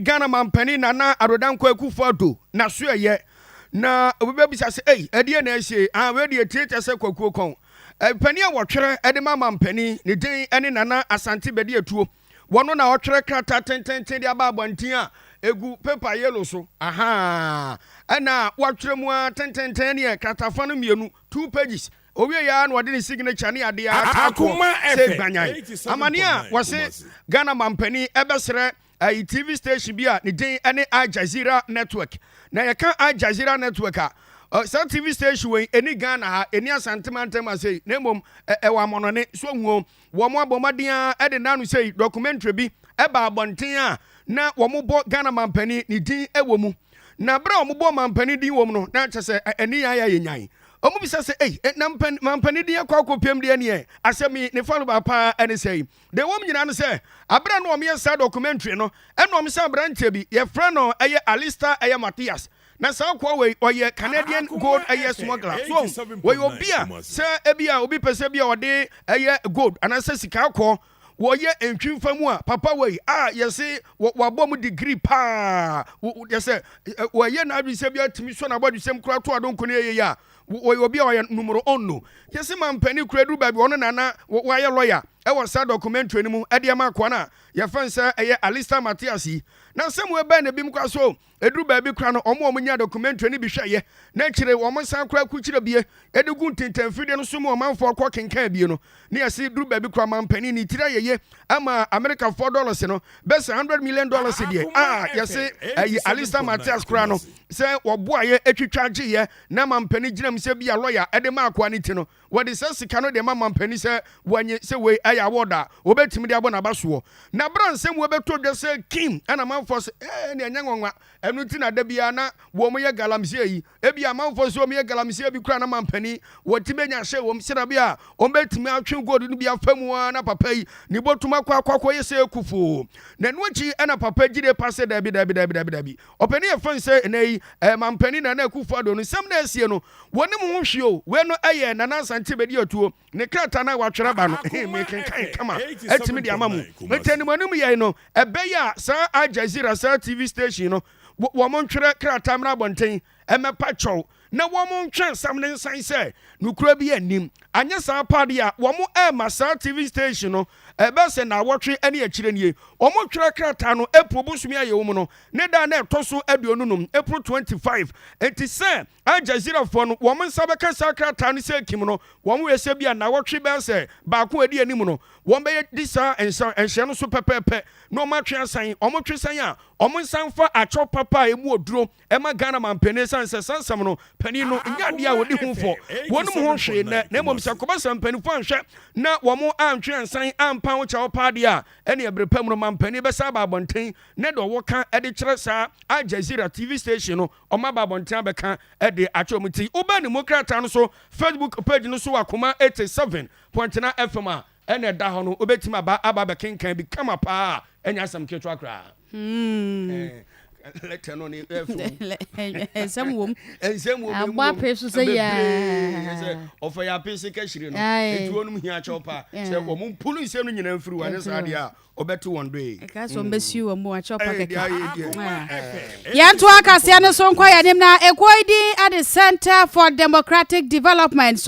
Ghana mampani Nana Arodankwa Akufo-Addo na so ye na obibisa se edie na ehie we de tietia se kwakuo kon pani a wotwere ede mampani ne den ene Nana Asante bedi etuo wono na wotwere krata tententen de aba abantin a egu paper yellow so aha ana wotwere mu tententen ne kratafa no mienu 2 pages owie ya na wode ne signature ne ade akuma se banyan amania wose Ghana mampani ebesere TV station bia ne den ene Jazeera network na yeka Jazeera network sa TV station we eni Ghana ha eni asantemantam asei na mom ewa monone so huo wo mo abomaden e de nanu sei documentary bi eba abonten a na wo mo bo Ghana mampani ne din ewo mu na bra wo mo bo mampani din wo mu no na chese eni ya yenyan omu bisa se na mampani din akopem de ene asemi ne follow ba pa ene sei de wo nyina no se abra no me sa documentary no eno me sa branche bi ye frɛ no eye Alista eye Matthias na sa kwa we oye Canadian gold eye smuggler so we obia se ebia obi pese bia ode eye gold anase sika akọ woye entwimfa mu a papa we yese wabom degree pa yese woye na bi se bia timi so na bodu sem kura to adonko ne ye ya woye obi oye numero 1 yese mampani kura du ba bi ono na woye lawyer e wo sa documentary ni mu e de ma kwa na ye fansa eye Alista Matthias na semwe ba na bi mkwa so edru ba bi kra no omo nya documentary ni bi hweye na kire wo mo san kra ku kire bie edugu ntentamfide no so mo manfo kwa kenkan bie no ne yesi dru ba bi kra mampani ni tira yeye ama America $4 no best $100 million die yesi Alista Matthias kra no se wo boa ye etwitwa gye na mampani ginam se bia lawyer ede ma akwa ni ti no wo de se sika no de ma mampani se wanye se we aya woda obetimi de abo na baso na bransem we beto de se kim ana manfo se ne anyanwa enu ti na da bia na wo mo ye galamsie yi ebia manfo se wo mo ye galamsie bi kura na mampani wo ti benya hye wo msira bia o betimi atwe god no bia famu na papa yi ni botuma kwa ye se kufu na nuchi ana papa gide passe dabi opani e fan se nei mampani na Akufo-Addo no sem na esie no woni mu hwio we no eye na Asante bedi atuo ne krata na watwere ba no me kenkan kama etimi de amamu metanimanu ye no ebeya sa Jazeera sa TV station no wo mo ntwere krata mra bonten emepa chow na wo mo ntwe sam ne nsan se nukura bi anim anya sa pade a wo mo sa TV station no ebe se na wotwe ene akire nie wo mo twere krata no April busumi aye wo mu no ne da na etoso aduonunum April 25 enti se Jazeera fo no wo mo nsa beka sa krata no se kim no wo mo wese bia na wotwe be se ba ko edi anim no wo be disa enhye no so pepepe no ma twe asan wo mo twe san a wo mo nsan fa acho papa emu oduro ema Ghana mampene sanse sansam no pani no nyade a wodi humfo wonum ho hwe na mom sakoba sampani fo anhwe na wo mo antwe ansan ampa wo cha opade a ene ebrepam no mampani be sa ba bonten ne do wo ka ede kire sa Jazeera TV station no o ma ba bonten abeka ede achomuti uba demokrata no so Facebook page no so akoma 87.9 FM a ene da ho no obetima aba be kenkan bi kama pa enya asam keto akra let no ni ensem wom agba peso se ya ofa ya pese ka hire no etu onum hia chopa se wo mum pulu nsem no nyina mfiri wane sa de a obeto one day ka so mbesi wo mu a chopa keka yanto akase ne so nkwa ya nim na Ekoidi at the Center for Democratic Development